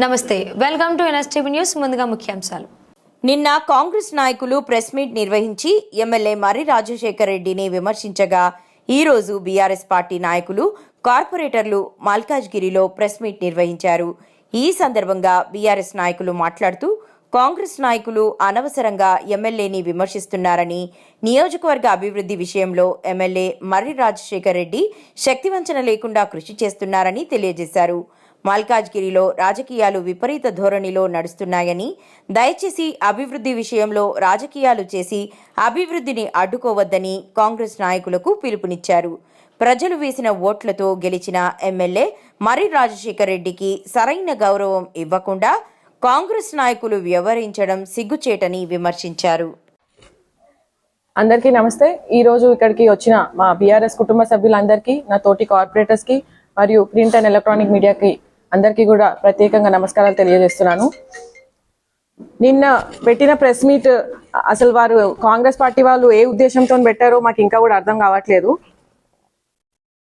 నమస్తే, welcome to NSTV news. ముందుగా ముఖ్యాంశాలు. నిన్న కాంగ్రెస్ నాయకులు ప్రెస్ మీట్ నిర్వహించి ఎమ్మెల్యే మర్రి రాజశేఖర్ రెడ్డిని విమర్శించగా ఈరోజు బీఆర్ఎస్ పార్టీ నాయకులు, కార్పొరేటర్లు మల్కాజ్గిరిలో ప్రెస్ మీట్ నిర్వహించారు. ఈ సందర్భంగా బీఆర్ఎస్ నాయకులు మాట్లాడుతూ కాంగ్రెస్ నాయకులు అనవసరంగా ఎమ్మెల్యేని విమర్శిస్తున్నారని, నియోజకవర్గ అభివృద్ధి విషయంలో ఎమ్మెల్యే మర్రి రాజశేఖర్ రెడ్డి శక్తివంచన లేకుండా కృషి చేస్తున్నారని తెలియజేశారు. మల్కాజ్గిరిలో రాజకీయాలు విపరీత ధోరణిలో నడుస్తున్నాయని, దయచేసి అభివృద్ధి విషయంలో రాజకీయాలు చేసి అభివృద్ధిని అడ్డుకోవద్దని కాంగ్రెస్ నాయకులకు పిలుపునిచ్చారు. ప్రజలు వేసిన ఓట్లతో గెలిచిన ఎమ్మెల్యే మర్రి రాజశేఖర్ రెడ్డికి సరైన గౌరవం ఇవ్వకుండా కాంగ్రెస్ నాయకులు వ్యవహరించడం సిగ్గుచేటని విమర్శించారు. అందరికీ నమస్తే. ఈ రోజు ఇక్కడికి వచ్చిన మా బీఆర్ఎస్ కుటుంబ సభ్యులందరికీ, నా తోటి కార్పొరేటర్స్ కి మరియు ప్రింట్ అండ్ ఎలక్ట్రానిక్ మీడియాకి అందరికీ కూడా ప్రత్యేకంగా నమస్కారాలు తెలియజేస్తున్నాను. నిన్న పెట్టిన ప్రెస్ మీట్ అసలు వారు కాంగ్రెస్ పార్టీ వాళ్ళు ఏ ఉద్దేశంతో పెట్టారో మాకు ఇంకా కూడా అర్థం కావట్లేదు.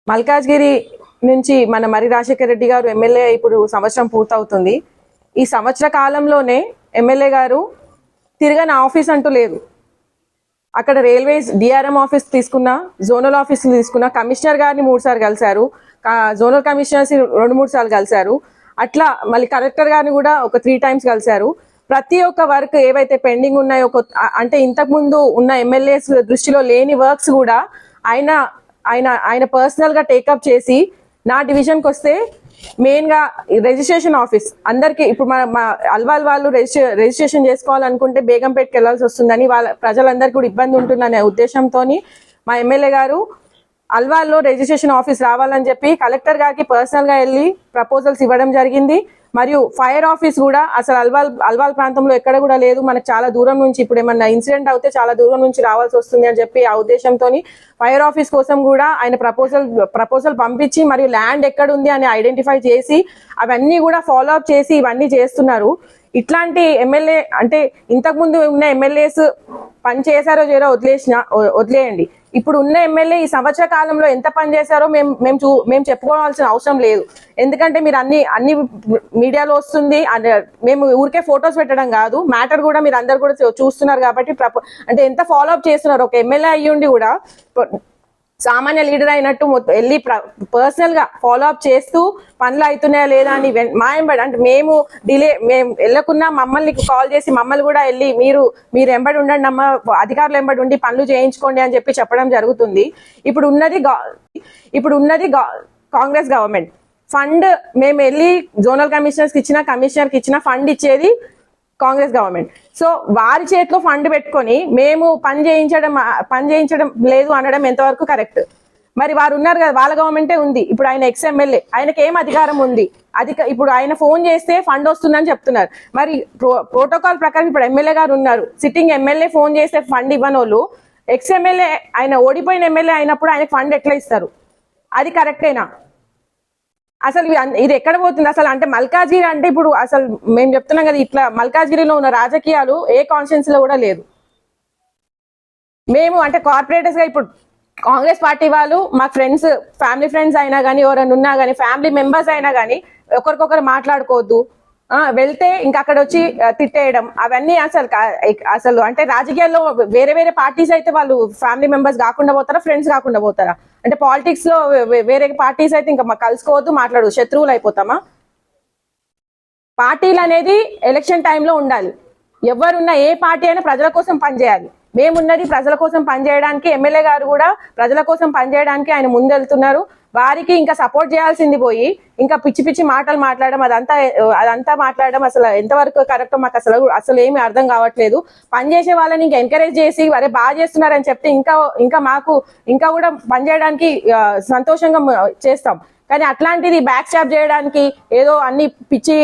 మల్కాజ్గిరి నుంచి మన మర్రి రాజశేఖర్ రెడ్డి గారు ఎమ్మెల్యే ఇప్పుడు సంవత్సరం పూర్తవుతుంది. ఈ సంవత్సర కాలంలోనే ఎమ్మెల్యే గారు తిరగని ఆఫీస్ అంటూ లేదు. అక్కడ రైల్వేస్ డిఆర్ఎం ఆఫీస్ తీసుకున్నా, జోనల్ ఆఫీస్ తీసుకున్నా, కమిషనర్ గారిని 3 సార్లు కలిశారు, జోనల్ కమిషనర్స్ 2-3 సార్లు కలిశారు. అట్లా మళ్ళీ కలెక్టర్ గారిని కూడా ఒక 3 టైమ్స్ కలిశారు. ప్రతి ఒక్క వర్క్ ఏవైతే పెండింగ్ ఉన్నాయో, అంటే ఇంతకు ముందు ఉన్న ఎమ్మెల్యేస్ దృష్టిలో లేని వర్క్స్ కూడా ఆయన పర్సనల్ గా టేకప్ చేసి, నా డివిజన్కి వస్తే మెయిన్ గా రిజిస్ట్రేషన్ ఆఫీస్ అందరికి ఇప్పుడు మా అల్వాల్ వాళ్ళు రిజిస్ట్రేషన్ చేసుకోవాలనుకుంటే బేగంపేటకి వెళ్లాల్సి వస్తుందని, వాళ్ళ ప్రజలందరికీ కూడా ఇబ్బంది ఉంటుందనే ఉద్దేశంతో మా ఎమ్మెల్యే గారు అల్వాల్లో రిజిస్ట్రేషన్ ఆఫీస్ రావాలని చెప్పి కలెక్టర్ గారికి పర్సనల్ గా వెళ్ళి ప్రపోజల్స్ ఇవ్వడం జరిగింది. మరియు ఫైర్ ఆఫీస్ కూడా అసలు అల్వాల్ ప్రాంతంలో ఎక్కడ కూడా లేదు. మనకు చాలా దూరం నుంచి ఇప్పుడు ఏమన్నా ఇన్సిడెంట్ అవుతే చాలా దూరం నుంచి రావాల్సి వస్తుంది అని చెప్పి ఆ ఉద్దేశంతో ఫైర్ ఆఫీస్ కోసం కూడా ఆయన ప్రపోజల్ పంపించి, మరియు ల్యాండ్ ఎక్కడ ఉంది అని ఐడెంటిఫై చేసి అవన్నీ కూడా ఫాలో అప్ చేసి ఇవన్నీ చేస్తున్నారు. ఇట్లాంటి ఎమ్మెల్యే అంటే ఇంతకు ముందు ఉన్న ఎమ్మెల్యేస్ పని చేశారో వదిలేయండి. ఇప్పుడు ఉన్న ఎమ్మెల్యే ఈ సంవత్సర కాలంలో ఎంత పని చేశారో మేము చెప్పుకోవాల్సిన అవసరం లేదు. ఎందుకంటే మీరు అన్ని మీడియాలో వస్తుంది. మేము ఊరికే ఫొటోస్ పెట్టడం కాదు, మ్యాటర్ కూడా మీరు అందరు కూడా చూస్తున్నారు. కాబట్టి అంటే ఎంత ఫాలో అప్ చేస్తున్నారు. ఒక ఎమ్మెల్యే అయ్యుండి కూడా సామాన్య లీడర్ అయినట్టు వెళ్ళి పర్సనల్ గా ఫాలో అప్ చేస్తూ పనులు అవుతున్నాయా లేదా అని ఎంబడి, అంటే మేము వెళ్ళకున్నా మమ్మల్ని కాల్ చేసి మమ్మల్ని కూడా వెళ్ళి మీరు ఎంబడి ఉండండి అమ్మ, అధికారులు ఎంబడి ఉండి పనులు చేయించుకోండి అని చెప్పి చెప్పడం జరుగుతుంది. ఇప్పుడు ఉన్నది కాంగ్రెస్ గవర్నమెంట్ ఫండ్. మేము వెళ్ళి జోనల్ కమిషనర్కి ఇచ్చిన ఫండ్ ఇచ్చేది కాంగ్రెస్ గవర్నమెంట్. సో వారి చేతిలో ఫండ్ పెట్టుకొని మేము పని చేయించడం లేదు అనడం ఎంతవరకు కరెక్ట్? మరి వారు ఉన్నారు కదా, వాళ్ళ గవర్నమెంటే ఉంది. ఇప్పుడు ఆయన ఎక్స్ ఎమ్మెల్యే, ఆయనకి ఏం అధికారం ఉంది? ఇప్పుడు ఆయన ఫోన్ చేస్తే ఫండ్ వస్తుందని చెప్తున్నారు. మరి ప్రోటోకాల్ ప్రకారం ఇప్పుడు ఎమ్మెల్యే గారు ఉన్నారు, సిట్టింగ్ ఎమ్మెల్యే ఫోన్ చేస్తే ఫండ్ ఇవ్వనోళ్ళు ఎక్స్ ఎమ్మెల్యే, ఆయన ఓడిపోయిన ఎమ్మెల్యే అయినప్పుడు ఆయనకు ఫండ్ ఎట్లా ఇస్తారు? అది కరెక్టేనా? అసలు ఇది ఎక్కడ పోతుంది అసలు? అంటే మల్కాజ్గిరి అంటే ఇప్పుడు అసలు మేము చెప్తున్నాం కదా, ఇట్లా మల్కాజ్గిరిలో ఉన్న రాజకీయాలు ఏ కాన్స్టిట్యున్సీలో కూడా లేదు. మేము అంటే కార్పొరేటర్స్ గా ఇప్పుడు కాంగ్రెస్ పార్టీ వాళ్ళు మా ఫ్రెండ్స్, ఫ్యామిలీ ఫ్రెండ్స్ అయినా కానీ, ఎవరైనా ఉన్నా కానీ, ఫ్యామిలీ మెంబర్స్ అయినా కానీ ఒకరికొకరు మాట్లాడుకోవద్దు. వెళ్తే ఇంకా అక్కడ వచ్చి తిట్టేయడం, అవన్నీ అసలు అంటే రాజకీయాల్లో వేరే పార్టీస్ అయితే వాళ్ళు ఫ్యామిలీ మెంబర్స్ కాకుండా పోతారా, ఫ్రెండ్స్ కాకుండా పోతారా? అంటే పాలిటిక్స్ లో వేరే పార్టీస్ అయితే ఇంకా కలుసుకోవద్దు, మాట్లాడదు, శత్రువులు అయిపోతామా? పార్టీలు అనేది ఎలక్షన్ టైంలో ఉండాలి. ఎవరున్నా ఏ పార్టీ అయినా ప్రజల కోసం పనిచేయాలి. మేమున్నది ప్రజల కోసం పనిచేయడానికి. ఎమ్మెల్యే గారు కూడా ప్రజల కోసం పనిచేయడానికి ఆయన ముందెళ్తున్నారు. వారికి ఇంకా సపోర్ట్ చేయాల్సింది పోయి ఇంకా పిచ్చి మాటలు మాట్లాడడం, అదంతా మాట్లాడడం అసలు ఎంతవరకు కరెక్ట్ మాకు అసలు ఏమి అర్థం కావట్లేదు. పనిచేసే వాళ్ళని ఇంకా ఎంకరేజ్ చేసి వరే బాగా చేస్తున్నారని చెప్తే ఇంకా మాకు ఇంకా కూడా పనిచేయడానికి సంతోషంగా చేస్తాం. కానీ అట్లాంటిది బ్యాక్ స్టాప్ చేయడానికి ఏదో అన్ని పిచ్చి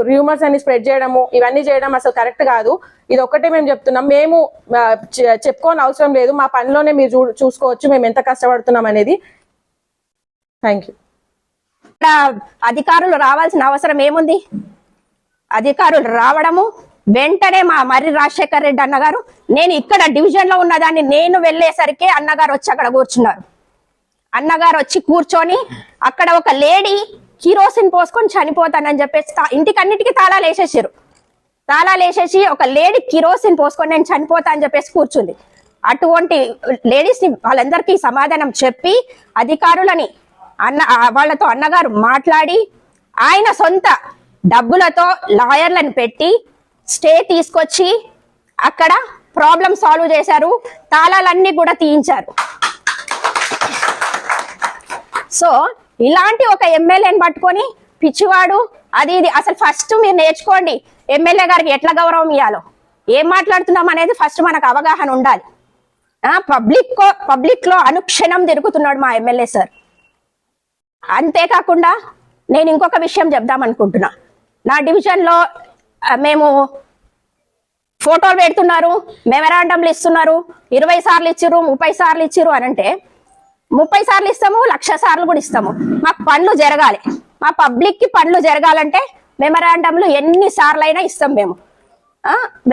రూమర్స్ అన్ని స్ప్రెడ్ చేయడము, ఇవన్నీ చేయడం అసలు కరెక్ట్ కాదు. ఇది ఒక్కటే మేము చెప్తున్నాం. మేము చెప్పుకోని అవసరం లేదు, మా పనిలోనే మీరు చూసుకోవచ్చు మేము ఎంత కష్టపడుతున్నాం అనేది. Thank you. అధికారులు రావాల్సిన అవసరం ఏముంది? అధికారులు రావడము వెంటనే మా మర్రి రాజశేఖర్ రెడ్డి అన్నగారు, నేను ఇక్కడ డివిజన్ లో ఉన్నదాన్ని నేను వెళ్ళేసరికి అన్నగారు వచ్చి అక్కడ కూర్చున్నారు. అన్నగారు వచ్చి కూర్చొని అక్కడ ఒక లేడీ కిరోసిన్ పోసుకొని చనిపోతానని చెప్పేసి ఇంటికి అన్నిటికీ తాళాలు వేసేసారు. తాళాలు వేసేసి ఒక లేడీ కిరోసిన్ పోసుకొని నేను చనిపోతా అని చెప్పేసి కూర్చుంది. అటువంటి లేడీస్ ని వాళ్ళందరికీ సమాధానం చెప్పి అధికారులని వాళ్ళతో అన్నగారు మాట్లాడి ఆయన సొంత డబ్బులతో లాయర్లను పెట్టి స్టే తీసుకొచ్చి అక్కడ ప్రాబ్లం సాల్వ్ చేశారు. తాళాలన్నీ కూడా తీయించారు. సో ఇలాంటి ఒక ఎమ్మెల్యేని పట్టుకొని పిచ్చివాడు అది ఇది అసలు ఫస్ట్ మీరు నేర్చుకోండి. ఎమ్మెల్యే గారికి ఎట్లా గౌరవం ఇవ్వాలో, ఏం మాట్లాడుతున్నాం అనేది ఫస్ట్ మనకు అవగాహన ఉండాలి. పబ్లిక్ లో అనుక్షణం తిరుగుతున్నాడు మా ఎమ్మెల్యే సార్. అంతేకాకుండా నేను ఇంకొక విషయం చెప్దాం అనుకుంటున్నా. నా డివిజన్ లో మేము ఫోటోలు పెడుతున్నారు, మెమరాండంలు ఇస్తున్నారు, 20 సార్లు ఇచ్చిర్రు, 30 సార్లు ఇచ్చిర్రు అని అంటే 30 సార్లు ఇస్తాము, 1,00,000 సార్లు కూడా ఇస్తాము. మాకు పనులు జరగాలి. మా పబ్లిక్ కి పనులు జరగాలంటే మెమరాండంలు ఎన్ని సార్లు అయినా ఇస్తాం మేము.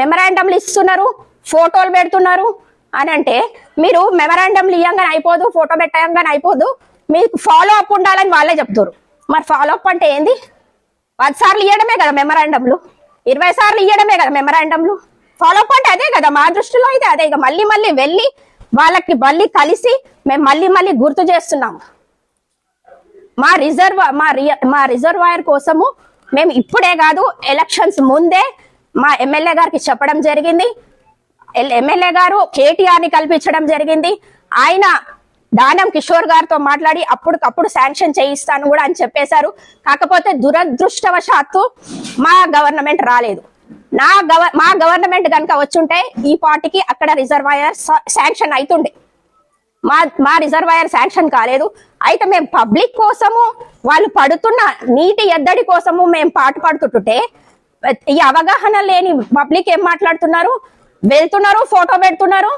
మెమరాండంలు ఇస్తున్నారు, ఫోటోలు పెడుతున్నారు అని అంటే మీరు మెమరాండంలు ఇవ్వంగానే అయిపోదు, ఫోటో పెట్టంగానే అయిపోదు, మీకు ఫాలో అప్ ఉండాలని వాళ్ళే చెప్తారు. మరి ఫాలో అప్ అంటే ఏంది? 10 సార్లు ఇవ్వడమే కదా మెమరాండంలు, 20 సార్లు ఇవ్వడమే కదా మెమరాండంలు. ఫాలో అప్ అంటే అదే కదా, మా దృష్టిలో అయితే అదే. ఇక మళ్ళీ వెళ్ళి వాళ్ళకి మళ్ళీ కలిసి మేము మళ్ళీ గుర్తు చేస్తున్నాము. మా రిజర్వాయర్ కోసము మేము ఇప్పుడే కాదు, ఎలక్షన్స్ ముందే మా ఎమ్మెల్యే గారికి చెప్పడం జరిగింది. ఎమ్మెల్యే గారు కేటీఆర్ ని కల్పించడం జరిగింది. ఆయన దానం కిషోర్ గారితో మాట్లాడి అప్పటికప్పుడు శాంక్షన్ చేయిస్తాను కూడా అని చెప్పేశారు. కాకపోతే దురదృష్టవశాత్తు మా గవర్నమెంట్ రాలేదు. మా గవర్నమెంట్ కనుక వచ్చుంటే ఈ పార్టీకి అక్కడ రిజర్వాయర్ శాంక్షన్ అవుతుండే. మా రిజర్వాయర్ శాంక్షన్ కాలేదు. అయితే మేము పబ్లిక్ కోసము వాళ్ళు పడుతున్న నీటి ఎద్దడి కోసము మేము పాటుపడుతుంటే ఈ అవగాహన లేని పబ్లిక్ ఏం మాట్లాడుతున్నారు? వెళ్తున్నారు, ఫోటో పెడుతున్నారు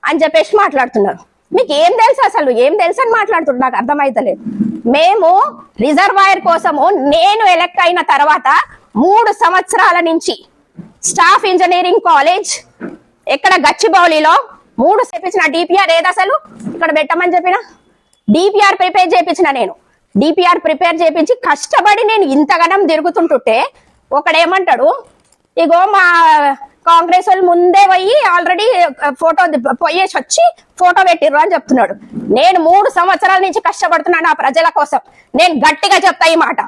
అని చెప్పేసి మాట్లాడుతున్నారు. మీకు ఏం తెలుసు? అసలు ఏం తెలుసు అని మాట్లాడుతున్నారు? నాకు అర్థమైతలేదు. మేము రిజర్వాయర్ కోసము నేను ఎలక్ట్ అయిన తర్వాత 3 సంవత్సరాల నుంచి స్టాఫ్ ఇంజనీరింగ్ కాలేజ్ ఎక్కడ గచ్చిబౌలిలో 3 చేపించిన డిపిఆర్ ఏది అసలు ఇక్కడ పెట్టమని చెప్పిన డిపిఆర్ ప్రిపేర్ చేయించిన నేను. డిపిఆర్ ప్రిపేర్ చేయించి కష్టపడి నేను ఇంతగానం తిరుగుతుంటుంటే ఒకడేమంటాడు, ఇగో మా కాంగ్రెస్ వాళ్ళు ముందే పోయి ఆల్రెడీ ఫోటో పోయేసి వచ్చి ఫోటో పెట్టిర్రు అని చెప్తున్నాడు. నేను 3 సంవత్సరాల నుంచి కష్టపడుతున్నాను ఆ ప్రజల కోసం. నేను గట్టిగా చెప్తా ఈ మాట.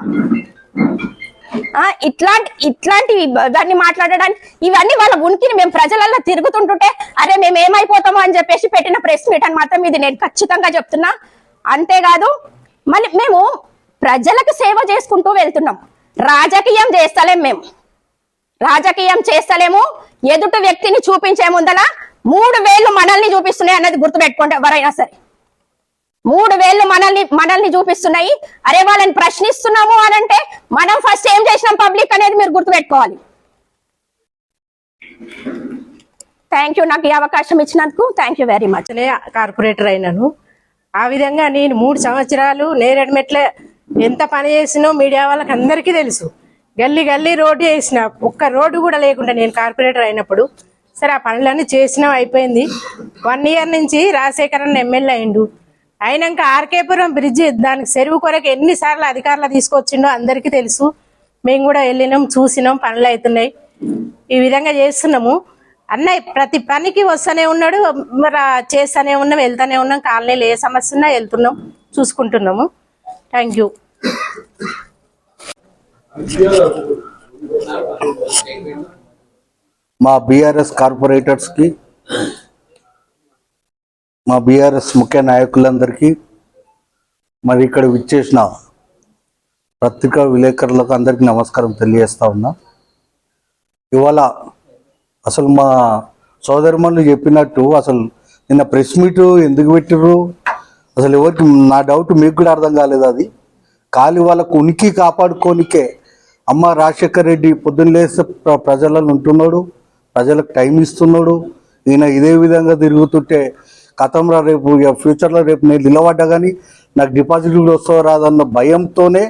ఇట్లాంటి దాన్ని మాట్లాడడానికి ఇవన్నీ వాళ్ళ ఉనికిని మేము ప్రజలలో తిరుగుతుంటుంటే అరే మేము ఏమైపోతామో అని చెప్పేసి పెట్టిన ప్రెస్ మీట్ అని మాత్రం ఇది నేను ఖచ్చితంగా చెప్తున్నా. అంతేకాదు మళ్ళీ మేము ప్రజలకు సేవ చేసుకుంటూ వెళ్తున్నాం. రాజకీయం చేస్తలేము. ఎదుటి వ్యక్తిని చూపించే ముందల 3 వేళ్ళు మనల్ని చూపిస్తున్నాయి అన్నది గుర్తుపెట్టుకోండి ఎవరైనా సరే. 3 వేళ్ళు మనల్ని చూపిస్తున్నాయి. అరే వాళ్ళని ప్రశ్నిస్తున్నాము అని అంటే మనం ఫస్ట్ ఏం చేసినాం పబ్లిక్ అనేది మీరు గుర్తుపెట్టుకోవాలి. థ్యాంక్ యూ, నాకు ఈ అవకాశం ఇచ్చినందుకు thank you very much. Corporator అయినాను. ఆ విధంగా నేను 3 సంవత్సరాలు నేరేడు మెట్ల ఎంత పని చేసినో మీడియా వాళ్ళకి అందరికీ తెలుసు. గల్లీ రోడ్డు వేసిన, ఒక్క రోడ్డు కూడా లేకుండా నేను కార్పొరేటర్ అయినప్పుడు. సరే ఆ పనులన్నీ చేసినా అయిపోయింది. 1 ఇయర్ నుంచి రాజశేఖరన్ ఎమ్మెల్యే అయిండు. అయినాక ఆర్కేపురం బ్రిడ్జి దానికి చెరువు కొరకు ఎన్నిసార్లు అధికారులు తీసుకొచ్చిండో అందరికీ తెలుసు. మేము కూడా వెళ్ళినాం, చూసినాం, పనులు అవుతున్నాయి. ఈ విధంగా చేస్తున్నాము. అన్నయ్య ప్రతి పనికి వస్తూనే ఉన్నాడు, చేస్తూనే ఉన్నాం, వెళ్తూనే ఉన్నాం. కాలనీలో ఏ సమస్య ఉన్నా వెళ్తున్నాం, చూసుకుంటున్నాము. Thank you. మా బీఆర్ఎస్ కార్పొరేటర్స్కి, మా బీఆర్ఎస్ ముఖ్య నాయకులందరికీ, మరి ఇక్కడ విచ్చేసిన పత్రికా విలేకరులకు అందరికీ నమస్కారం తెలియజేస్తా ఉన్నా. ఇవాళ అసలు మా సోదరిమణులు చెప్పినట్టు అసలు నిన్న ప్రెస్ మీట్ ఎందుకు పెట్టిర్రు అసలు ఎవరికి, నా డౌట్ మీకు కూడా అర్థం కాలేదు. అది ఖాళీ వాళ్ళకు ఉనికి కాపాడుకోనికే అమ్మ రాజశేఖర్ రెడ్డి పొద్దున్న లేస్తే ప్రజలను ఉంటున్నాడు, ప్రజలకు టైం ఇస్తున్నాడు. ఈయన ఇదే విధంగా తిరుగుతుంటే గతంలో రేపు ఫ్యూచర్లో రేపు నేను నిలబడ్డా కానీ నాకు డిపాజిట్ కూడా వస్తావో రాదన్న భయంతోనే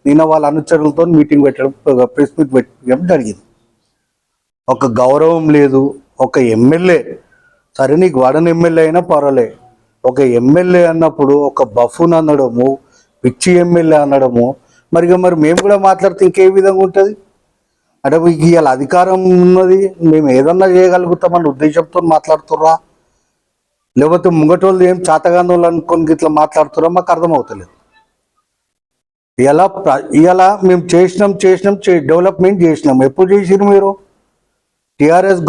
నిన్న వాళ్ళ అనుచరులతో మీటింగ్ పెట్టడం, ప్రెస్ మీట్ పెట్టడం జరిగింది. ఒక గౌరవం లేదు. ఒక ఎమ్మెల్యే, సరే నీకు వాడని ఎమ్మెల్యే అయినా పర్వాలే, ఒక ఎమ్మెల్యే అన్నప్పుడు ఒక బఫూన్ అనడము, పిచ్చి ఎమ్మెల్యే అనడము, మరి మేము కూడా మాట్లాడితే ఇంకే విధంగా ఉంటుంది? అంటే మీకు ఇవాళ అధికారం ఉన్నది, మేము ఏదన్నా చేయగలుగుతామన్న ఉద్దేశంతో మాట్లాడుతుర్రా, లేకపోతే ముంగటోళ్ళు ఏం చాతగాని వాళ్ళు అనుకొని ఇట్లా మాట్లాడుతుర్రా మాకు అర్థమవుతలేదు. ఇలా మేము చేసినాం డెవలప్మెంట్ చేసినాం. ఎప్పుడు చేసిరు మీరు? బీఆర్ఎస్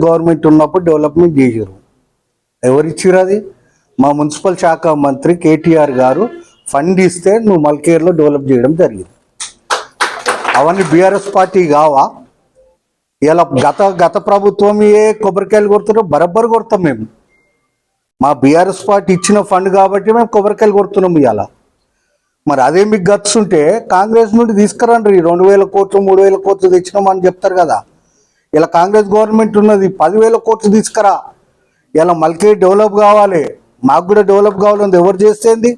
గవర్నమెంట్ ఉన్నప్పుడు డెవలప్మెంట్ చేసిరు. ఎవరిచ్చిరు అది? మా మున్సిపల్ శాఖ మంత్రి కేటీఆర్ గారు ఫండ్ ఇస్తే నువ్వు మల్కేర్లో డెవలప్ చేయడం జరిగింది. అవన్నీ బీఆర్ఎస్ పార్టీ కావా? ఇలా గత ప్రభుత్వం ఏ కొబ్బరికాయలు కొడుతున్నారో బరబ్బరు కొడతాం మేము. మా బీఆర్ఎస్ పార్టీ ఇచ్చిన ఫండ్ కాబట్టి మేము కొబ్బరికాయలు కొడుతున్నాం ఇవాళ. మరి అదే మీకు గట్స్ ఉంటే కాంగ్రెస్ నుండి తీసుకురండి. 2,000 కోట్లు 3,000 కోట్లు తెచ్చినామని చెప్తారు కదా. ఇలా కాంగ్రెస్ గవర్నమెంట్ ఉన్నది, 10,000 కోట్లు తీసుకురా. ఇలా మల్కేర్ డెవలప్ కావాలి, మాకు కూడా డెవలప్ కావాలని ఎవరు చేస్తేంది?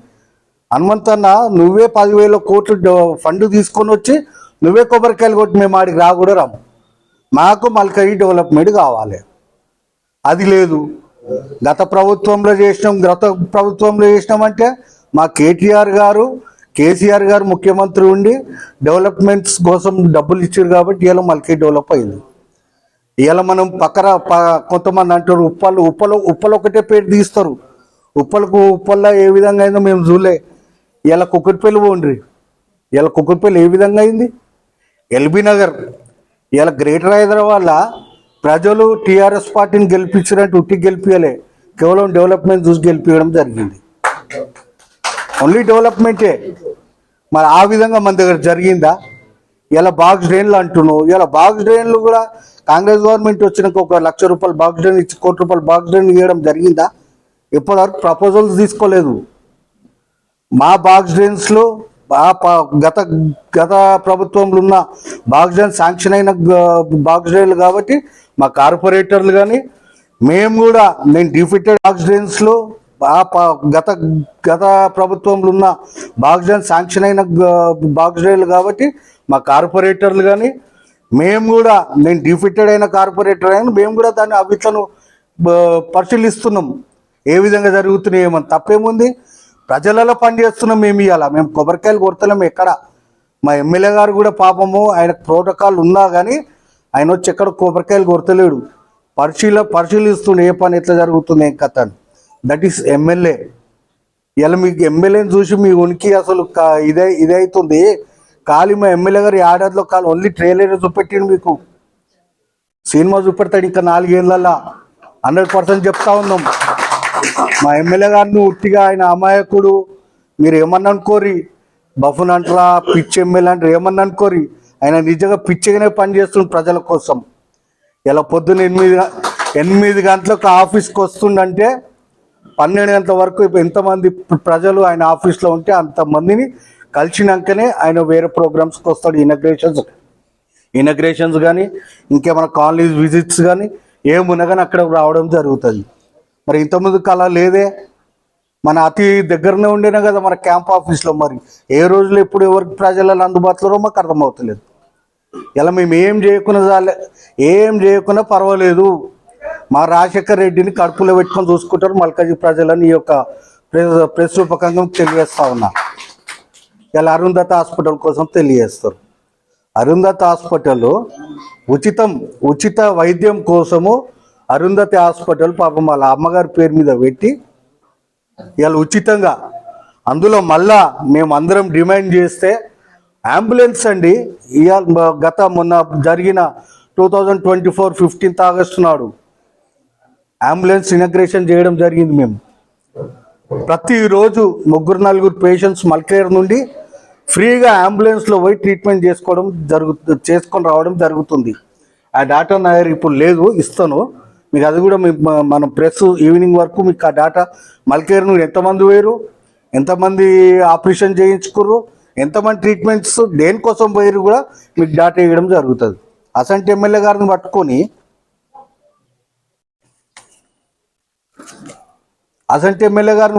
హనుమంతన్న నువ్వే 10,000 కోట్లు ఫండ్ తీసుకొని వచ్చి నువ్వే కొబ్బరికాయలు కొట్టి మేము ఆడికి కూడా రాము. మాకు మల్కేర్ డెవలప్మెంట్ కావాలి. అది లేదు. గత ప్రభుత్వంలో చేసినామంటే మా కేసీఆర్ గారు ముఖ్యమంత్రి ఉండి డెవలప్మెంట్స్ కోసం డబ్బులు ఇచ్చారు కాబట్టి ఇలా మల్కేర్ డెవలప్ అయింది. ఇలా మనం కొంతమంది అంటారు ఉప్పలు ఒకటే పేరు తీస్తారు. ఉప్పల్లో ఏ విధంగా అయిందో మేము చూలే. ఇలా కుక్కటిపల్లి పోండ్రి, ఇలా కుక్కటిపల్లి ఏ విధంగా అయింది? ఎల్బీ నగర్, ఇలా గ్రేటర్ హైదరాబాద్లో ప్రజలు టీఆర్ఎస్ పార్టీని గెలిపించారంటే ఉట్టి గెలిపించలే, కేవలం డెవలప్మెంట్ చూసి గెలిపించడం జరిగింది. ఓన్లీ డెవలప్మెంటే. మరి ఆ విధంగా మన దగ్గర జరిగిందా? ఇలా బాక్స్ డ్రైన్లు అంటున్నావు. ఇలా బాక్స్ డ్రైన్లు కూడా కాంగ్రెస్ గవర్నమెంట్ వచ్చినాక 1,00,000 రూపాయలు బాక్స్ డ్రైన్ ఇచ్చి 1 కోటి రూపాయలు బాక్స్ డ్రైన్ ఇవ్వడం జరిగిందా? ఇప్పటివరకు ప్రపోజల్స్ తీసుకోలేదు. మా బాక్స్ డ్రైన్స్లో గత ప్రభుత్వంలో ఉన్న బాక్స్ డ్రైన్ శాంక్షన్ అయిన బాక్స్ డ్రైన్లు కాబట్టి మా కార్పొరేటర్లు కానీ మేము కూడా డిఫిటెడ్ బాక్స్ డ్రైన్స్లో గత ప్రభుత్వంలో ఉన్న బాక్స్ డ్రైన్ శాంక్షన్ అయిన బాక్స్ డ్రైన్లు కాబట్టి మా కార్పొరేటర్లు కానీ మేము కూడా డిఫిటెడ్ అయిన కార్పొరేటర్ అయినా మేము కూడా దాన్ని అవిట్లను పరిశీలిస్తున్నాం. ఏ విధంగా జరుగుతున్నాయి ఏమని తప్పేముంది? ప్రజలలో పనిచేస్తున్నాం మేము. ఇవాళ మేము కొబ్బరికాయలు కొడతలేము ఎక్కడ. మా ఎమ్మెల్యే గారు కూడా పాపము, ఆయన ప్రోటోకాల్ ఉన్నా కానీ ఆయన వచ్చి ఎక్కడ కొబ్బరికాయలు కొడతలేడు. పరిశీలిస్తుండే ఏ పని ఎట్లా జరుగుతుంది ఏం కథ అని. That is MLA. ఇలా మీకు ఎమ్మెల్యేని చూసి మీ ఉనికి అసలు ఇదే అవుతుంది. ఖాళీ మా ఎమ్మెల్యే గారు ఏడాదిలో ఓన్లీ ట్రైలర్ చూపెట్టిండు. మీకు సినిమా చూపెడతాడు ఇంకా 4 ఏళ్ళల్లో. 100% చెప్తా ఉన్నాం. మా ఎమ్మెల్యే గారిని ఉట్టిగా ఆయన అమాయకుడు మీరు ఏమన్నా అనుకోరి, బఫున్ అంటారా, పిచ్చి ఎమ్మెల్యే అంటారు, ఏమన్నా అనుకోరి. ఆయన నిజంగా పిచ్చిగానే పనిచేస్తుండు ప్రజల కోసం. ఇలా పొద్దున్న 8 గంటలకు ఆఫీస్కి వస్తుండంటే 12 గంటల వరకు ఎంతమంది ప్రజలు ఆయన ఆఫీస్లో ఉంటే అంతమందిని కలిసినాకనే ఆయన వేరే ప్రోగ్రామ్స్కి వస్తాడు. ఇనగ్రేషన్స్ కానీ ఇంకేమైనా కాలనీస్ విజిట్స్ కానీ ఏమున్నా కానీ అక్కడ రావడం జరుగుతుంది. మరి ఇంతకుముందుకు అలా లేదే. మన అతి దగ్గరనే ఉండేనే కదా మన క్యాంప్ ఆఫీస్లో. మరి ఏ రోజులు ఎప్పుడు ఎవరికి ప్రజలలో అందుబాటులో మాకు అర్థమవుతలేదు. ఇలా మేము ఏం చేయకున్నా పర్వాలేదు, మా రాజశేఖర్ రెడ్డిని కడుపులో పెట్టుకొని చూసుకుంటారు మల్కాజీ ప్రజలని ఈ యొక్క ప్రెస్ రూపకంగా తెలియజేస్తా ఉన్నా. ఇలా అరుంధతి హాస్పిటల్ కోసం తెలియజేస్తారు. అరుంధతి హాస్పిటల్ ఉచిత వైద్యం కోసము అరుంధతి హాస్పిటల్ పాపం వాళ్ళ అమ్మగారి పేరు మీద పెట్టి ఇలా ఉచితంగా, అందులో మళ్ళా మేము అందరం డిమాండ్ చేస్తే అంబులెన్స్ అండి మొన్న జరిగిన 2024 15th ఆగస్టు నాడు అంబులెన్స్ ఇనాగ్రేషన్ చేయడం జరిగింది. మేము ప్రతిరోజు 3-4 పేషెంట్స్ మల్కేర్ నుండి ఫ్రీగా అంబులెన్స్లో పోయి ట్రీట్మెంట్ చేసుకొని రావడం జరుగుతుంది. ఆ డాటా నా దగ్గర ఇప్పుడు లేదు, ఇస్తాను మీకు. అది కూడా మనం ప్రెస్ ఈవినింగ్ వరకు మీకు ఆ డాటా మల్కేర్ నుండి ఎంతమంది పోయారు, ఎంతమంది ఆపరేషన్ చేయించుకుర్రు, ఎంతమంది ట్రీట్మెంట్స్ దేనికోసం పోయారు కూడా మీకు డాటా ఇవ్వడం జరుగుతుంది. అసంటి ఎమ్మెల్యే గారిని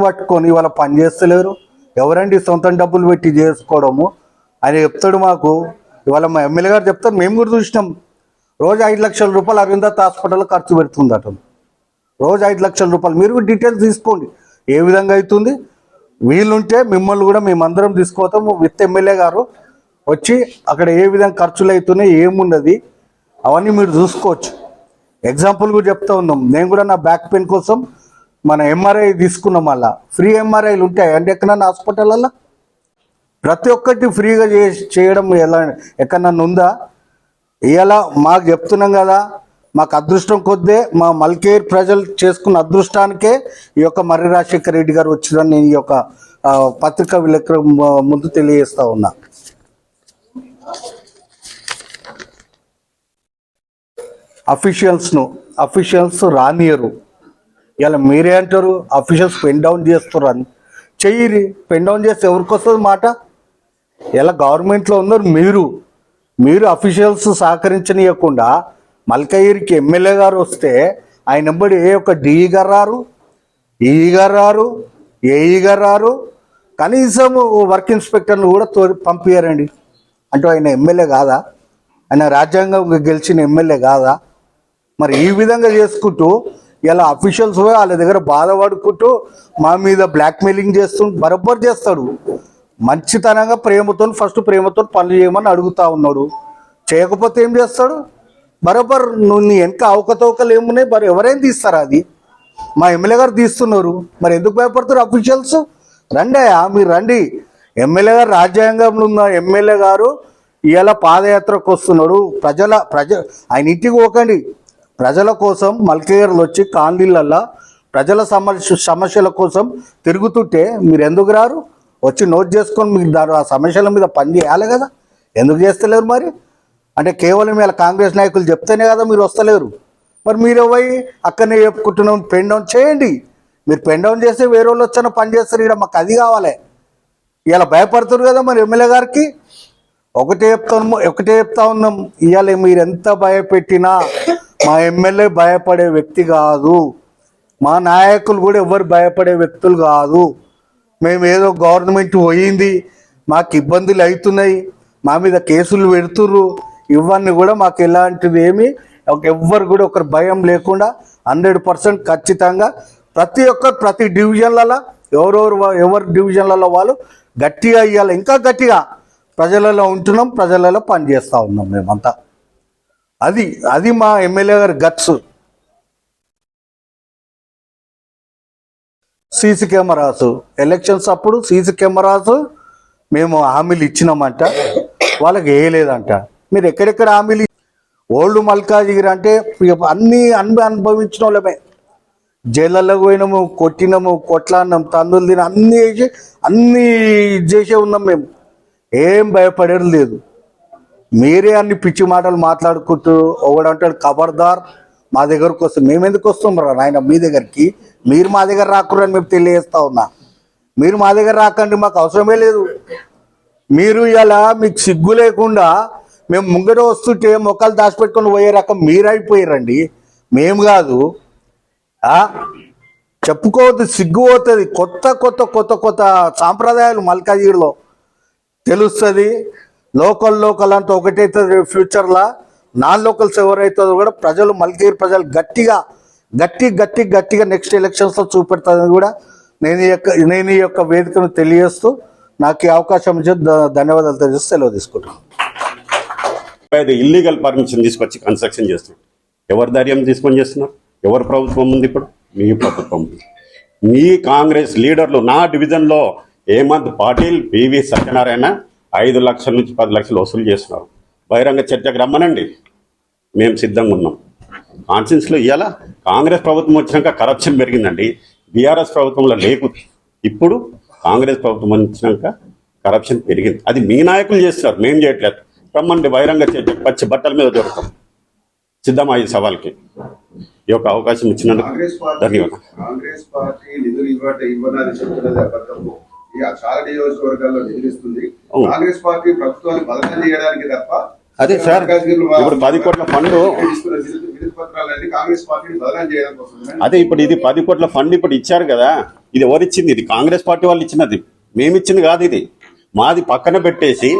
పట్టుకొని ఇవాళ పని చేస్తలేరు. ఎవరండి సొంత డబ్బులు పెట్టి చేసుకోవడము? ఆయన చెప్తాడు మాకు. ఇవాళ మా ఎమ్మెల్యే గారు చెప్తారు, మేము కూడా చూసినాం. రోజు 5 లక్షల రూపాయలు అరుంధతి హాస్పిటల్ ఖర్చు పెడుతుంది అట. రోజు 5 లక్షల రూపాయలు. మీరు డీటెయిల్స్ తీసుకోండి ఏ విధంగా అవుతుంది. వీలుంటే మిమ్మల్ని కూడా మేమందరం తీసుకోతాము విత్ ఎమ్మెల్యే గారు వచ్చి అక్కడ ఏ విధంగా ఖర్చులు అవుతున్నాయి ఏమున్నది అవన్నీ మీరు చూసుకోవచ్చు. ఎగ్జాంపుల్ కూడా చెప్తా ఉన్నాం. నేను కూడా నా బ్యాక్ పెయిన్ కోసం మన ఎంఆర్ఐ తీసుకున్నాం. మళ్ళా ఫ్రీ ఎంఆర్ఐలు ఉంటాయి అంటే ఎక్కడన్నా హాస్పిటల్లో ప్రతి ఒక్కటి ఫ్రీగా చేయడం ఎలా ఎక్కడన్నా ఉందా? ఇలా మాకు చెప్తున్నాం కదా, మాకు అదృష్టం కొద్దే మా మల్కేర్ ప్రజలు చేసుకున్న అదృష్టానికే ఈ యొక్క మర్రి రాజశేఖర రెడ్డి గారు వచ్చిందని నేను ఈ యొక్క పత్రికా విలేకరు ముందు తెలియజేస్తా ఉన్నా. అఫీషియల్స్ రానియరు. ఇలా మీరే అంటారు అఫీషియల్స్ పెన్ డౌన్ చేస్తారు అని. చెయ్యిరి, పెన్ డౌన్ చేస్తే ఎవరికి వస్తుంది మాట? ఇలా గవర్నమెంట్లో ఉన్నారు మీరు అఫీషియల్స్ సహకరించనీయకుండా మల్కయ్యకి ఎమ్మెల్యే గారు వస్తే ఆయన వెంబడి ఏ ఒక్క డిఈ గారు రారు, ఈఈ గారు రారు, ఏఈ గారు రారు, కనీసం వర్క్ ఇన్స్పెక్టర్ను కూడా పంపించారండి. అంటే ఆయన ఎమ్మెల్యే కాదా? ఆయన రాజ్యాంగం గెలిచిన ఎమ్మెల్యే కాదా? మరి ఈ విధంగా చేసుకుంటూ ఇలా అఫీషియల్స్ వాళ్ళ దగ్గర బాధపడుకుంటూ మా మీద బ్లాక్మెయిలింగ్ బరబ్బర్ చేస్తాడు. మంచితనంగా ఫస్ట్ ప్రేమతో పనులు చేయమని అడుగుతా ఉన్నాడు. చేయకపోతే ఏం చేస్తాడు? బరోబర్ నువ్వు నీ వెనక అవకతవకలు ఏమున్నాయి? మరి ఎవరైనా తీస్తారా? అది మా ఎమ్మెల్యే గారు తీస్తున్నారు. మరి ఎందుకు భయపడతారు అఫీషియల్స్? రండి, మీరు రండి. ఎమ్మెల్యే గారు రాజ్యాంగంలో ఉన్న ఎమ్మెల్యే గారు ఇవాళ పాదయాత్రకు వస్తున్నాడు. ఆయన ఇంటికి పోకండి. ప్రజల కోసం మల్కేయర్లు వచ్చి కాలనీలల్లో ప్రజల సమస్యల కోసం తిరుగుతుంటే మీరు ఎందుకు రారు? వచ్చి నోట్ చేసుకొని మీకు ఆ సమస్యల మీద పని చేయాలి కదా. ఎందుకు చేస్తలేరు మరి? అంటే కేవలం ఇలా కాంగ్రెస్ నాయకులు చెప్తేనే కదా మీరు వస్తలేరు. మరి మీరు పోయి అక్కడనే చెప్పుకుంటున్నాం పెన్ డౌన్ చేయండి. మీరు పెన్ డౌన్ చేస్తే వేరే వాళ్ళు వచ్చిన పని చేస్తారు. ఇక్కడ మాకు అది కావాలి. ఇలా భయపడుతున్నారు కదా మరి ఎమ్మెల్యే గారికి. ఒకటే చెప్తా ఉన్నాం. ఇవాళ మీరు ఎంత భయపెట్టినా మా ఎమ్మెల్యే భయపడే వ్యక్తి కాదు. మా నాయకులు కూడా ఎవరు భయపడే వ్యక్తులు కాదు. మేము ఏదో గవర్నమెంట్ పోయింది, మాకు ఇబ్బందులు అవుతున్నాయి, మా మీద కేసులు పెడుతుర్రు, ఇవన్నీ కూడా మాకు ఎలాంటిది ఏమి ఎవ్వరు కూడా ఒకరు భయం లేకుండా 100% ఖచ్చితంగా ప్రతి డివిజన్లలో ఎవరి డివిజన్లలో వాళ్ళు గట్టిగా ఇవ్వాలి. ఇంకా గట్టిగా ప్రజలలో ఉంటున్నాం, ప్రజలలో పనిచేస్తూ ఉన్నాం మేమంతా. అది మా ఎమ్మెల్యే గారి గట్స్. సీసీ కెమెరాస్ ఎలక్షన్స్ అప్పుడు సీసీ కెమెరాస్ మేము హామీలు ఇచ్చినామంట, వాళ్ళకి వేయలేదంట. మీరు ఎక్కడెక్కడ హామీలు? ఓల్డ్ మల్కాజిగిరి అంటే అన్నీ అనుభవించిన వాళ్ళమే. జైళ్ళల్లో పోయినాము, కొట్టినాము, కొట్లాడినాం, తందులు తిన అన్నీ చేసే ఉన్నాం మేము. ఏం భయపడేది లేదు. మీరే అన్ని పిచ్చి మాటలు మాట్లాడుకుంటూ ఒకడంటాడు ఖబర్దార్ మా దగ్గరకు వస్తే మేము ఎందుకు వస్తున్నాం నాయన మీ దగ్గరికి? మీరు మా దగ్గర రాకురని మేము తెలియజేస్తా ఉన్నా. మీరు మా దగ్గర రాకండి, మాకు అవసరమే లేదు. మీరు ఇలా మీకు సిగ్గు లేకుండా మేము ముంగట వస్తుంటే మొక్కలు దాచిపెట్టుకొని పోయే రకం మీరైపోయారండి, మేము కాదు. చెప్పుకోవద్దు, సిగ్గు పోతుంది. కొత్త సాంప్రదాయాలు మల్కాజిగిరిలో తెలుస్తుంది. లోకల్ అంతా ఒకటైతుంది. ఫ్యూచర్లో నాన్ లోకల్స్ ఎవరైతుందో కూడా ప్రజలు మల్కాజిగిరి ప్రజలు గట్టిగా నెక్స్ట్ ఎలక్షన్స్లో చూపెడతానని కూడా నేను ఈ యొక్క వేదికను తెలియజేస్తూ నాకు ఈ అవకాశం ఇచ్చి ధన్యవాదాలు తెలియజేస్తూ సెలవు తీసుకుంటాను. ఇల్లీగల్ పర్మిషన్ తీసుకొచ్చి కన్స్ట్రక్షన్ చేస్తున్నారు. ఎవరి ధైర్యం తీసుకొని చేస్తున్నారు? ఎవరి ప్రభుత్వం ఉంది ఇప్పుడు? మీ ప్రభుత్వం. మీ కాంగ్రెస్ లీడర్లు నా డివిజన్లో హేమంత్ పాటిల్, పివి సత్యనారాయణ 5 లక్షల నుంచి 10 లక్షలు వసూలు చేస్తున్నారు. బహిరంగ చర్చకు రమ్మనండి, మేము సిద్ధంగా ఉన్నాం. కాన్స్టిట్యూన్సీలో ఇవాళ కాంగ్రెస్ ప్రభుత్వం వచ్చినాక కరప్షన్ పెరిగిందండి. బీఆర్ఎస్ ప్రభుత్వంలో లేదు. ఇప్పుడు కాంగ్రెస్ ప్రభుత్వం వచ్చినాక కరప్షన్ పెరిగింది. అది మీ నాయకులు చేస్తున్నారు, మేము చేయట్లేదు. రమ్మండి, బహిరంగ చర్చ, పచ్చి బట్టల మీద దొరుకుతాం. సిద్ధమా ఈ సవాల్కి? ఈ యొక్క అవకాశం ఇచ్చినందుకు ధన్యవాదాలు. కాంగ్రెస్ పార్టీ నిధులు ఇవ్వనని చెప్తున్నది అబద్ధము. చాలా నియోజకవర్గాల్లో నిధులిస్తుంది కాంగ్రెస్ పార్టీ ప్రభుత్వాన్ని బదనాలు చేయడానికి తప్ప. అదే సార్, ఇప్పుడు 10 కోట్ల ఫండ్, కాంగ్రెస్ పార్టీని బదనాలు చేయడం కోసం. అదే ఇప్పుడు ఇది 10 కోట్ల ఫండ్ ఇప్పుడు ఇచ్చారు కదా, ఇది ఎవరిచ్చింది? ఇది కాంగ్రెస్ పార్టీ వాళ్ళు ఇచ్చినది, మేమిచ్చింది కాదు. ఇది మాది పక్కన పెట్టేసి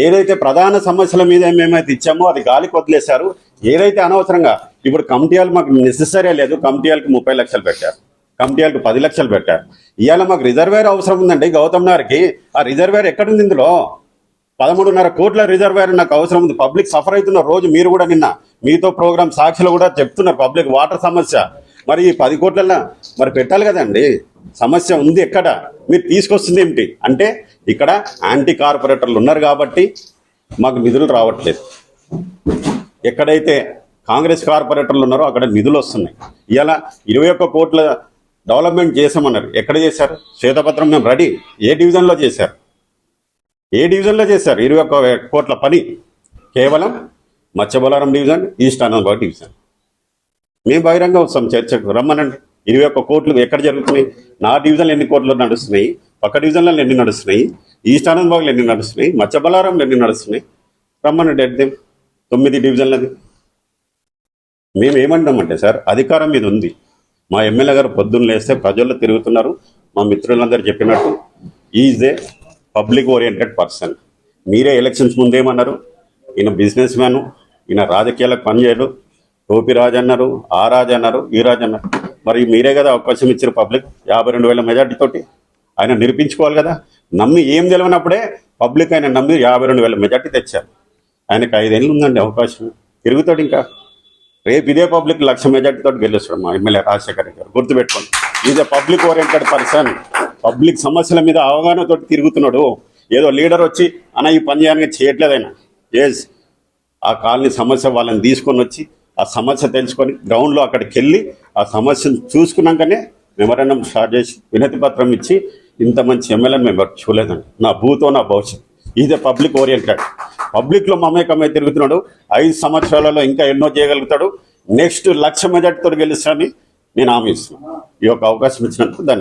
ఏదైతే ప్రధాన సమస్యల మీద మేమైతే ఇచ్చామో అది గాలికి వదిలేశారు. ఏదైతే అనవసరంగా ఇప్పుడు కమిటీలు మాకు నెసెసరీ లేదు, కమిటీలకు 30 లక్షలు పెట్టారు. కమిటీ వాళ్ళకి 10 లక్షలు పెట్టారు. ఇవాళ మాకు రిజర్వేర్ అవసరం ఉందండి గౌతమ్ నగర్కి. ఆ రిజర్వేర్ ఎక్కడుంది ఇందులో? 13.5 కోట్ల రిజర్వేర్ నాకు అవసరం ఉంది. పబ్లిక్ సఫర్ అవుతున్నారు రోజు. మీరు కూడా నిన్న మీతో ప్రోగ్రామ్ సాక్షిలో కూడా చెప్తున్నారు పబ్లిక్ వాటర్ సమస్య. మరి ఈ 10 కోట్లలో మరి పెట్టాలి కదండి. సమస్య ఉంది ఎక్కడ, మీరు తీసుకొస్తుంది ఏమిటి అంటే ఇక్కడ యాంటీ కార్పొరేటర్లు ఉన్నారు కాబట్టి మాకు నిధులు రావట్లేదు. ఎక్కడైతే కాంగ్రెస్ కార్పొరేటర్లు ఉన్నారో అక్కడ నిధులు వస్తున్నాయి. ఇలా 21 కోట్ల డెవలప్మెంట్ చేసామన్నారు. ఎక్కడ చేశారు? శ్వేతపత్రం మేము రెడీ. ఏ డివిజన్లో చేశారు? 21 కోట్ల పని కేవలం మత్స్యబొలారం డివిజన్, ఈస్ట్ అనంతబాగ్ డివిజన్. మేము బహిరంగ వస్తాం చర్చకు, రమ్మనండి. 21 కోట్లు ఎక్కడ జరుగుతున్నాయి? నా డివిజన్లో ఎన్ని కోట్లు నడుస్తున్నాయి, పక్క డివిజన్లో ఎన్ని నడుస్తున్నాయి, ఈస్ట్ అనంతబాగ్లో ఎన్ని నడుస్తున్నాయి, మత్స్యబొలారంలో ఎన్ని నడుస్తున్నాయి, రమ్మనండి. అడ్డం 9 డివిజన్లది. మేము ఏమంటామంటే సార్, అధికారం మీద ఉంది. మా ఎమ్మెల్యే గారు పొద్దున్న లేస్తే ప్రజల్లో తిరుగుతున్నారు. మా మిత్రులందరూ చెప్పినట్టు is a public oriented person. మీరే ఎలక్షన్స్ ముందేమన్నారు, ఈయన బిజినెస్ మ్యాను, ఈయన రాజకీయాలకు పనిచేయడు, టోపీ రాజు అన్నారు, ఆ రాజు అన్నారు, ఈ రాజు అన్నారు. మరి మీరే కదా అవకాశం ఇచ్చారు పబ్లిక్ 52,000 మెజార్టీ తోటి. ఆయన నిరూపించుకోవాలి కదా. నమ్మి ఏం తెలియనప్పుడే పబ్లిక్ ఆయన నమ్మి 52,000 మెజార్టీ తెచ్చారు. ఆయనకు 5 ఏళ్ళు ఉందండి అవకాశం. తిరుగుతాడు ఇంకా. రేపు ఇదే పబ్లిక్ 1,00,000 మెజార్టీ తోటి గెలుస్తాడు మా ఎమ్మెల్యే రాజశేఖర్ రెడ్డి గారు. గుర్తుపెట్టుకోండి, is a public oriented person. Public సమస్యల మీద అవగాహనతో తిరుగుతున్నాడు. ఏదో లీడర్ వచ్చి అన్న ఈ పని చేయడానికి చేయట్లేదు ఆయన. ఎస్, ఆ కాలనీ సమస్య వాళ్ళని తీసుకొని వచ్చి ఆ సమస్య తెలుసుకొని గ్రౌండ్లో అక్కడికి వెళ్ళి ఆ సమస్యను చూసుకున్నాకనే మెమరాండం స్టార్ట్ చేసి వినతి పత్రం ఇచ్చి ఇంత మంచి ఎమ్మెల్యేని మేము చూడలేదండి. నా భూతో నా భవిష్యత్. Is a public oriented. పబ్లిక్లో మమేకమై తిరుగుతున్నాడు. 5 సంవత్సరాలలో ఇంకా ఎన్నో చేయగలుగుతాడు. నెక్స్ట్ 1,00,000 మెజార్టీతో గెలుస్తానని నేను హామీ ఇస్తున్నాను. ఈ యొక్క అవకాశం ఇచ్చినందుకు ధన్యవాదాలు.